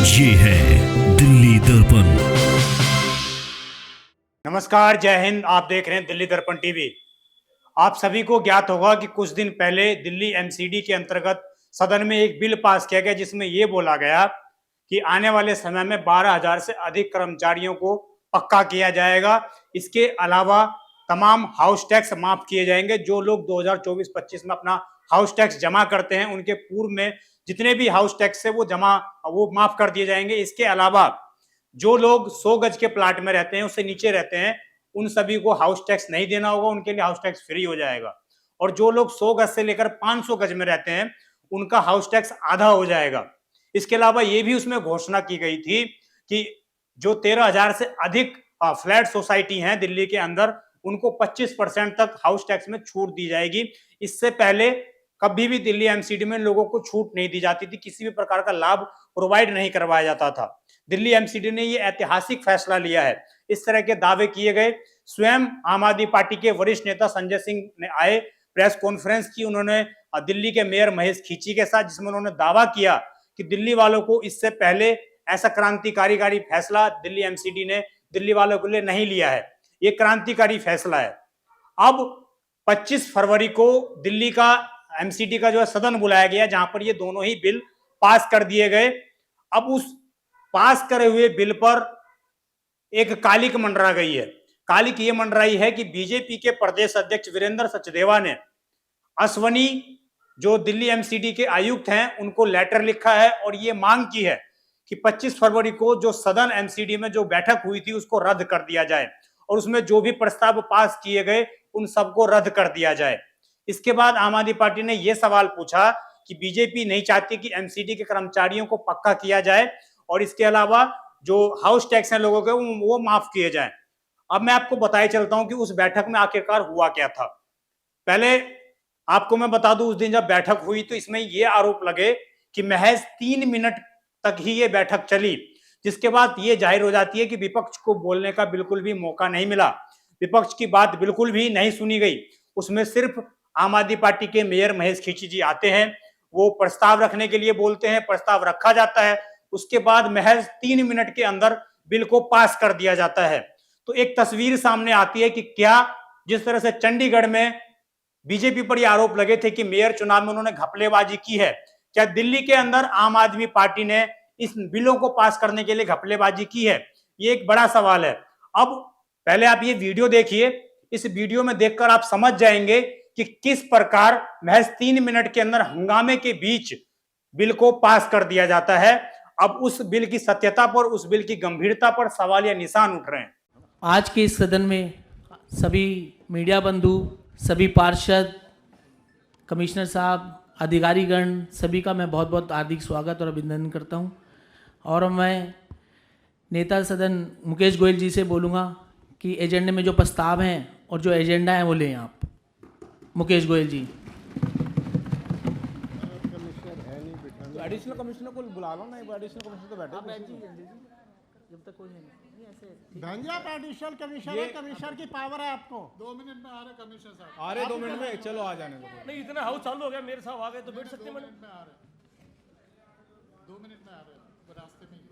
ये है दिल्ली दर्पण। नमस्कार, जय हिंद। आप देख रहे हैं दिल्ली दर्पण टीवी। आप सभी को ज्ञात होगा कि कुछ दिन पहले दिल्ली एमसीडी के अंतर्गत सदन में एक बिल पास किया गया जिसमें यह बोला गया कि आने वाले समय में 12,000 से अधिक कर्मचारियों को पक्का किया जाएगा। इसके अलावा तमाम हाउस टैक्स माफ किए जाएंगे। जो लोग 2024-25 में अपना हाउस टैक्स जमा करते हैं उनके पूर्व में जितने भी हाउस टैक्स है वो माफ कर दिए जाएंगे। इसके अलावा जो लोग 100 गज के प्लाट में रहते हैं, उससे नीचे रहते हैं, उन सभी को हाउस टैक्स नहीं देना होगा, उनके लिए हाउस टैक्स फ्री हो जाएगा। और जो लोग 100 गज से लेकर 500 गज में रहते हैं उनका हाउस टैक्स आधा हो जाएगा। इसके अलावा ये भी उसमें घोषणा की गई थी कि जो 13,000 से अधिक फ्लैट सोसाइटी हैं दिल्ली के अंदर, उनको 25% तक हाउस टैक्स में छूट दी जाएगी। इससे पहले कभी भी दिल्ली एमसीडी में लोगों को छूट नहीं दी जाती थी, किसी भी प्रकार का लाभ प्रोवाइड नहीं करवाया जाता था। दिल्ली एमसीडी ने यह ऐतिहासिक फैसला लिया है। इस तरह के दावे किए गए। स्वयं आम आदमी पार्टी के वरिष्ठ नेता संजय सिंह ने आए, प्रेस कॉन्फ्रेंस की उन्होंने दिल्ली के मेयर महेश खींची के साथ, जिसमें उन्होंने दावा किया कि दिल्ली वालों को इससे पहले ऐसा क्रांतिकारी फैसला दिल्ली एमसीडी ने दिल्ली वालों के लिए नहीं लिया है। ये क्रांतिकारी फैसला है। अब 25 फरवरी को दिल्ली का एमसीडी का जो है सदन बुलाया गया, जहां पर ये दोनों ही बिल पास कर दिए गए। अब उस पास करे हुए बिल पर एक कालिक मंडरा गई है। कालिक ये मंडराई है कि बीजेपी के प्रदेश अध्यक्ष वीरेंद्र सचदेवा ने अश्वनी जो दिल्ली एमसीडी के आयुक्त हैं उनको लेटर लिखा है और ये मांग की है कि 25 फरवरी को जो सदन एमसीडी में जो बैठक हुई थी उसको रद्द कर दिया जाए और उसमें जो भी प्रस्ताव पास किए गए उन सबको रद्द कर दिया जाए। इसके बाद आम आदमी पार्टी ने यह सवाल पूछा कि बीजेपी नहीं चाहती कि एमसीडी के कर्मचारियों को पक्का किया जाए और इसके अलावा जो हाउस टैक्स हैं लोगों के वो माफ किए जाएं। अब मैं आपको बताए चलता हूं कि उस बैठक में आखिरकार हुआ क्या था। पहले आपको मैं बता दूं, उस दिन जब बैठक हुई तो इसमें ये आरोप लगे कि महज 3 मिनट तक ही ये बैठक चली, जिसके बाद ये जाहिर हो जाती है कि विपक्ष को बोलने का बिल्कुल भी मौका नहीं मिला। विपक्ष की बात बिल्कुल भी नहीं सुनी गई। उसमें सिर्फ आम आदमी पार्टी के मेयर महेश खींची जी आते हैं, वो प्रस्ताव रखने के लिए बोलते हैं, प्रस्ताव रखा जाता है, उसके बाद महज 3 मिनट के अंदर बिल को पास कर दिया जाता है। तो एक तस्वीर सामने आती है कि क्या जिस तरह से चंडीगढ़ में बीजेपी पर यह आरोप लगे थे कि मेयर चुनाव में उन्होंने घपलेबाजी की है, क्या दिल्ली के अंदर आम आदमी पार्टी ने इस बिलों को पास करने के लिए घपलेबाजी की है? ये एक बड़ा सवाल है। अब पहले आप ये वीडियो देखिए। इस वीडियो में देखकर आप समझ जाएंगे कि किस प्रकार महज 3 मिनट के अंदर हंगामे के बीच बिल को पास कर दिया जाता है। अब उस बिल की सत्यता पर, उस बिल की गंभीरता पर सवाल या निशान उठ रहे हैं। आज के इस सदन में सभी मीडिया बंधु, सभी पार्षद, कमिश्नर साहब, अधिकारीगण, सभी का मैं बहुत बहुत हार्दिक स्वागत और अभिनंदन करता हूं। और मैं नेता सदन मुकेश गोयल जी से बोलूँगा कि एजेंडे में जो प्रस्ताव हैं और जो एजेंडा है वो लें आप। मुकेश गोयल जी। एडिशनल कमिश्नर को बुला लो ना, एडिशनल कमिश्नर तो बैठे जब तक कोई नहीं ऐसे धन जी, आप एडिशनल कमिश्नर, कमिश्नर की पावर है आपको। 2 मिनट में आ रहे कमिश्नर साहब, आ रहे 2 मिनट में, चलो आ जाने दो। नहीं, इतना हाउस चालू हो गया, मेरे साहब आ गए तो बैठ सकते हैं। 2 मिनट में आ रहे, 2 मिनट में आ रहे, रास्ते में ही।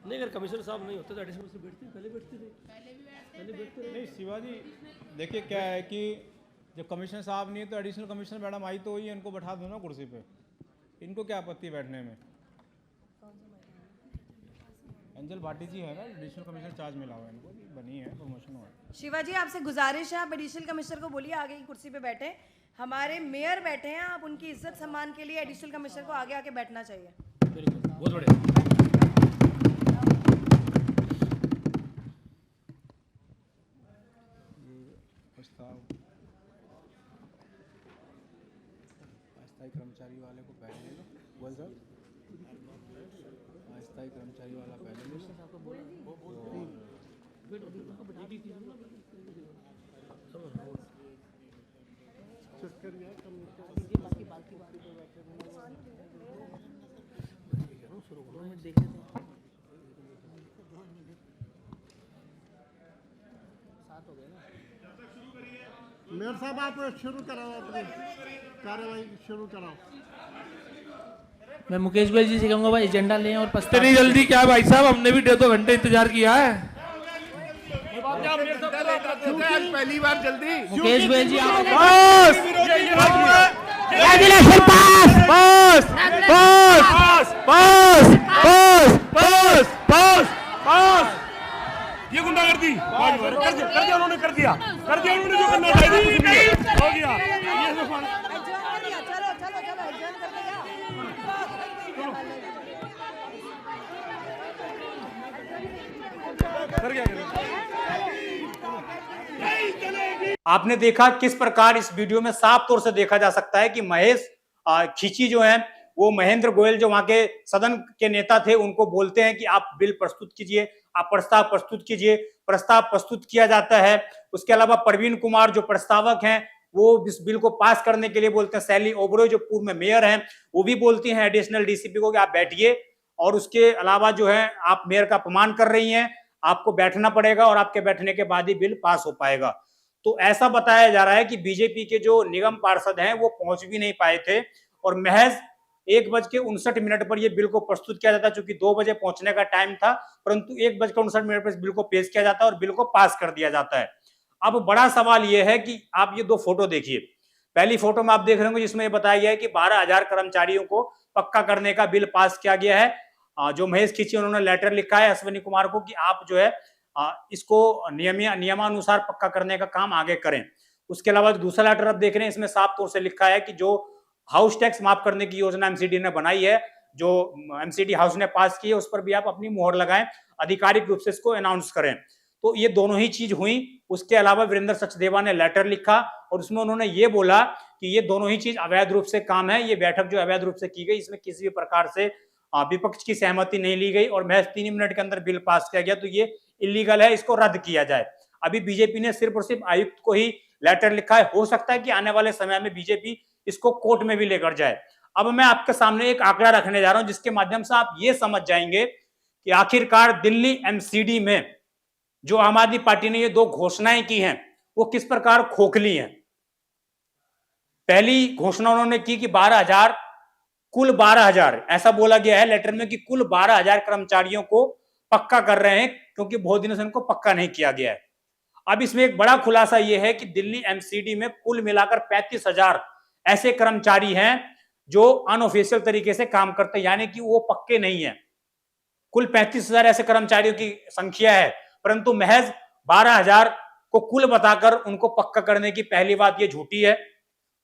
नहीं, अगर कमिश्नर साहब नहीं होते तो एडिशनल से बैठते, पहले बैठते थे। नहीं शिवाजी, देखिए क्या है कि जब कमिश्नर साहब नहीं है तो एडिशनल कमिश्नर मैडम आई तो ही, इनको बैठा दो ना कुर्सी पे। इनको क्या आपत्ति है बैठने में? अंजल भाटी जी है ना, एडिशनल कमिश्नर चार्ज मिला हुआ है इनको, बनी है, प्रमोशन हुआ है। शिवाजी, आपसे गुजारिश है, आप एडिशनल कमिश्नर को बोलिए आगे की कुर्सी पे बैठे। हमारे मेयर बैठे हैं, आप उनकी इज्जत सम्मान के लिए एडिशनल कमिश्नर को आगे आके बैठना चाहिए। बहुत बढ़िया। अस्थायी कर्मचारी वाले को पहले ले लो, बोल सर। अस्थायी कर्मचारी वाला पहले ले लो। मेयर साहब आप शुरू कराओ, अपनी कार्यवाही शुरू कराओ। मैं मुकेश गोयल जी से कहूँगा भाई एजेंडा लें और प्रस्ताव। इतनी जल्दी क्या भाई साहब, हमने भी 1.5 घंटे इंतजार किया है। पहली बार जल्दी मुकेश गोयल जी आप ये गुंडागर्दी कर दिया उन्होंने, कर दिया उन्होंने जो करना चाहिए हो गया। चलो चलो चलो एडजर्न कर देगा। आपने देखा किस प्रकार इस वीडियो में साफ तौर से देखा जा सकता है कि महेश खींची जो है वो महेंद्र गोयल जो वहां के सदन के नेता थे उनको बोलते हैं कि आप बिल प्रस्तुत कीजिए, आप प्रस्ताव प्रस्तुत कीजिए। प्रस्ताव प्रस्तुत किया जाता है। उसके अलावा प्रवीण कुमार जो प्रस्तावक हैं वो इस बिल को पास करने के लिए बोलते हैं। सैली ओबरॉय जो पूर्व में मेयर हैं वो भी बोलती हैं एडिशनल डीसीपी को कि आप बैठिए, और उसके अलावा जो है आप मेयर का अपमान कर रही हैं, आपको बैठना पड़ेगा और आपके बैठने के बाद ही बिल पास हो पाएगा। तो ऐसा बताया जा रहा है कि बीजेपी के जो निगम पार्षद हैं वो पहुंच भी नहीं पाए थे और महज 1:59 पर यह बिल को प्रस्तुत किया जाता, चूंकि 2 बजे पहुंचने का टाइम था, परंतु 1:59 पर इस बिल को पेश किया जाता है और बिल को पास कर दिया जाता है। अब बड़ा सवाल यह है कि आप ये 2 फोटो देखिए। पहली फोटो में आप देख रहे होंगे जिसमें यह बताया गया है कि 12,000 कर्मचारियों को पक्का करने का बिल पास किया गया है। जो महेश खींची उन्होंने लेटर लिखा है अश्विनी कुमार को कि आप जो है इसको नियमानुसार पक्का करने का काम आगे करें। उसके अलावा दूसरा लेटर आप देख रहे हैं, इसमें साफ तौर से लिखा है कि जो हाउस टैक्स माफ करने की योजना एमसीडी ने बनाई है, जो एमसीडी हाउस ने पास की है, उस पर भी आप अपनी मुहर लगाएं, आधिकारिक रूप से इसको अनाउंस करें। तो ये दोनों ही चीज हुई। उसके अलावा वीरेंद्र सचदेवा ने लेटर लिखा और उसमें उन्होंने ये बोला कि ये दोनों ही चीज अवैध रूप से काम है, ये बैठक जो अवैध रूप से की गई इसमें किसी भी प्रकार से विपक्ष की सहमति नहीं ली गई और महज 3 मिनट के अंदर बिल पास किया गया, तो ये इलीगल है, इसको रद्द किया जाए। अभी बीजेपी ने सिर्फ और सिर्फ आयुक्त को ही लेटर लिखा है, हो सकता है कि आने वाले समय में बीजेपी इसको कोर्ट में भी लेकर जाए। अब मैं आपके सामने एक आंकड़ा रखने जा रहा हूं जिसके माध्यम से आप ये समझ जाएंगे कि आखिरकार दिल्ली एमसीडी में जो आम आदमी पार्टी ने ये 2 घोषणाएं की हैं वो किस प्रकार खोखली हैं। पहली घोषणा उन्होंने की कि 12,000 कुल 12,000 ऐसा बोला गया है लेटर में कि कुल 12,000 कर्मचारियों को पक्का कर रहे हैं, क्योंकि बहुत दिनों से उनको पक्का नहीं किया गया है। अब इसमें एक बड़ा खुलासा यह है कि दिल्ली एमसीडी में कुल मिलाकर 35,000 ऐसे कर्मचारी हैं जो अनऑफिशियल तरीके से काम करते हैं, यानी कि वो पक्के नहीं है। कुल 35,000 ऐसे कर्मचारियों की संख्या है, परंतु महज 12,000 को कुल बताकर उनको पक्का करने की पहली बात ये झूठी है।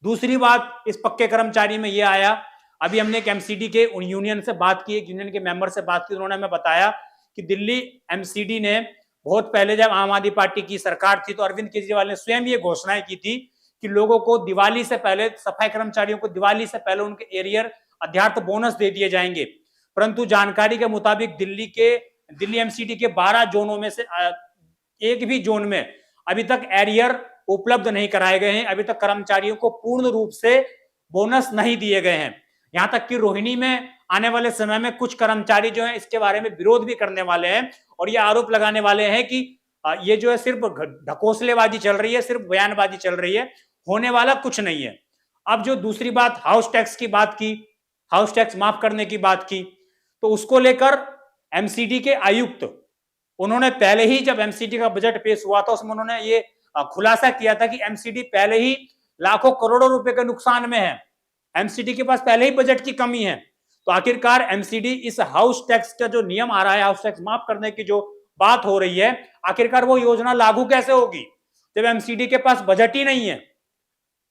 दूसरी बात इस पक्के कर्मचारी में यह आया, अभी हमने एक एमसीडी के यूनियन से बात की, एक यूनियन के मेंबर से बात की, उन्होंने हमें बताया कि दिल्ली एमसीडी ने बहुत पहले जब आम आदमी पार्टी की सरकार थी तो अरविंद केजरीवाल ने स्वयं ये घोषणाएं की थी कि लोगों को दिवाली से पहले, सफाई कर्मचारियों को दिवाली से पहले उनके एरियर अध्यार्थ बोनस दे दिए जाएंगे। परंतु जानकारी के मुताबिक दिल्ली एमसीडी के 12 जोनों में से एक भी जोन में अभी तक एरियर उपलब्ध नहीं कराए गए हैं, अभी तक कर्मचारियों को पूर्ण रूप से बोनस नहीं दिए गए हैं। यहां तक कि रोहिणी में आने वाले समय में कुछ कर्मचारी जो हैं इसके बारे में विरोध भी करने वाले हैं और ये आरोप लगाने वाले हैं कि ये जो है सिर्फ ढकोसलेबाजी चल रही है, सिर्फ बयानबाजी चल रही है, होने वाला कुछ नहीं है। अब जो दूसरी बात हाउस टैक्स की बात की, हाउस टैक्स माफ करने की बात की, तो उसको लेकर एमसीडी के आयुक्त उन्होंने पहले ही जब एमसीडी का बजट पेश हुआ था उसमें उन्होंने ये खुलासा किया था कि एमसीडी पहले ही लाखों करोड़ों रुपए के नुकसान में है, एमसीडी के पास पहले ही बजट की कमी है। तो आखिरकार एमसीडी इस हाउस टैक्स का जो नियम आ रहा है, हाउस टैक्स माफ करने की जो बात हो रही है, आखिरकार वो योजना लागू कैसे होगी जब एमसीडी के पास बजट ही नहीं है।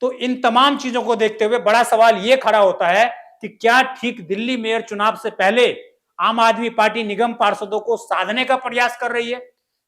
तो इन तमाम चीजों को देखते हुए बड़ा सवाल ये खड़ा होता है कि क्या ठीक दिल्ली मेयर चुनाव से पहले आम आदमी पार्टी निगम पार्षदों को साधने का प्रयास कर रही है,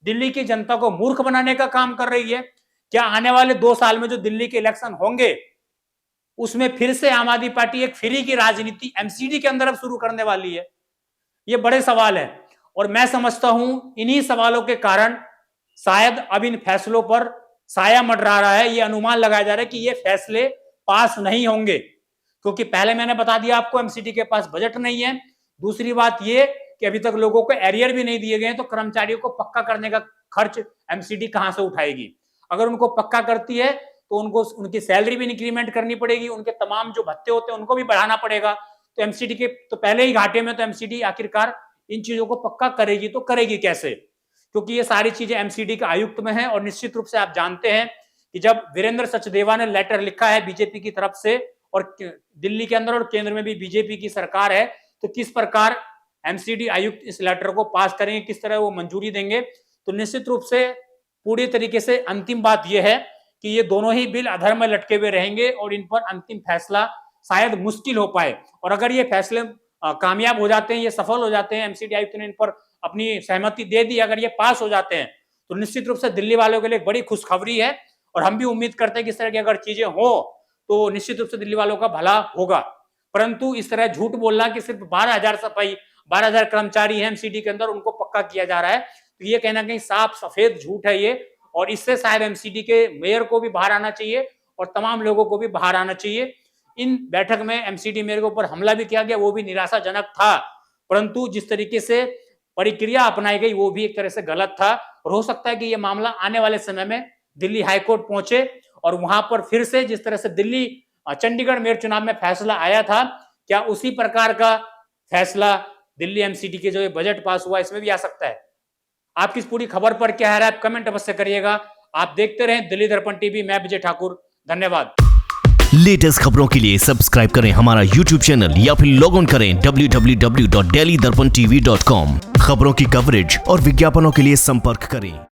दिल्ली की जनता को मूर्ख बनाने का काम कर रही है? क्या आने वाले 2 साल में जो दिल्ली के इलेक्शन होंगे उसमें फिर से आम आदमी पार्टी एक फ्री की राजनीति एमसीडी के अंदर अब शुरू करने वाली है? ये बड़े सवाल है और मैं समझता हूं इन्हीं सवालों के कारण शायद अब इन फैसलों पर साया मंडरा रहा है। ये अनुमान लगाया जा रहा है कि ये फैसले पास नहीं होंगे, क्योंकि पहले मैंने बता दिया आपको एमसीडी के पास बजट नहीं है। दूसरी बात ये कि अभी तक लोगों को एरियर भी नहीं दिए गए हैं, तो कर्मचारियों को पक्का करने का खर्च एमसीडी कहां से उठाएगी? अगर उनको पक्का करती है तो उनको उनकी सैलरी भी इंक्रीमेंट करनी पड़ेगी, उनके तमाम जो भत्ते होते हैं उनको भी बढ़ाना पड़ेगा। तो एमसीडी के तो पहले ही घाटे में, तो एमसीडी आखिरकार इन चीजों को पक्का करेगी तो करेगी कैसे? क्योंकि ये सारी चीजें एमसीडी के आयुक्त में है। और निश्चित रूप से आप जानते हैं कि जब वीरेंद्र सचदेवा ने लेटर लिखा है बीजेपी की तरफ से, और दिल्ली के अंदर और केंद्र में भी बीजेपी की सरकार है, तो किस प्रकार एमसीडी आयुक्त इस लेटर को पास करेंगे, किस तरह वो मंजूरी देंगे? तो निश्चित रूप से पूरी तरीके से अंतिम बात यह है कि ये दोनों ही बिल अधर में लटके हुए रहेंगे और इन पर अंतिम फैसला शायद मुश्किल हो पाए। और अगर ये फैसले कामयाब हो जाते हैं, ये सफल हो जाते हैं, एमसीडी आयुक्त ने इन पर अपनी सहमति दे दी, अगर ये पास हो जाते हैं, तो निश्चित रूप से दिल्ली वालों के लिए एक बड़ी खुशखबरी है। और हम भी उम्मीद करते हैं कि इस तरह की अगर चीजें हो तो निश्चित रूप से दिल्ली वालों का भला होगा। परंतु इस तरह झूठ बोलना कि सिर्फ 12,000 कर्मचारी हैं एमसीडी के अंदर, उनको पक्का किया जा रहा है, तो ये कहना कहीं साफ सफेद झूठ है ये। और इससे शायद एमसीडी के मेयर को भी बाहर आना चाहिए और तमाम लोगों को भी बाहर आना चाहिए। इन बैठक में एमसीडी मेयर के ऊपर हमला भी किया गया, वो भी निराशाजनक था। परंतु जिस तरीके से प्रक्रिया अपनाई गई वो भी एक तरह से गलत था। और हो सकता है कि ये मामला आने वाले समय में दिल्ली हाईकोर्ट पहुंचे और वहां पर फिर से जिस तरह से दिल्ली चंडीगढ़ मेयर चुनाव में फैसला आया था, क्या उसी प्रकार का फैसला दिल्ली एमसीडी के जो ये बजट पास हुआ इसमें भी आ सकता है? आपकी इस पूरी खबर पर क्या है, आप कमेंट अवश्य करिएगा। आप देखते रहें दिल्ली दर्पण टीवी। मैं विजय ठाकुर, धन्यवाद। लेटेस्ट खबरों के लिए सब्सक्राइब करें हमारा YouTube चैनल या फिर लॉग ऑन करें www.delhidarpantv.com। खबरों की कवरेज और विज्ञापनों के लिए संपर्क करें।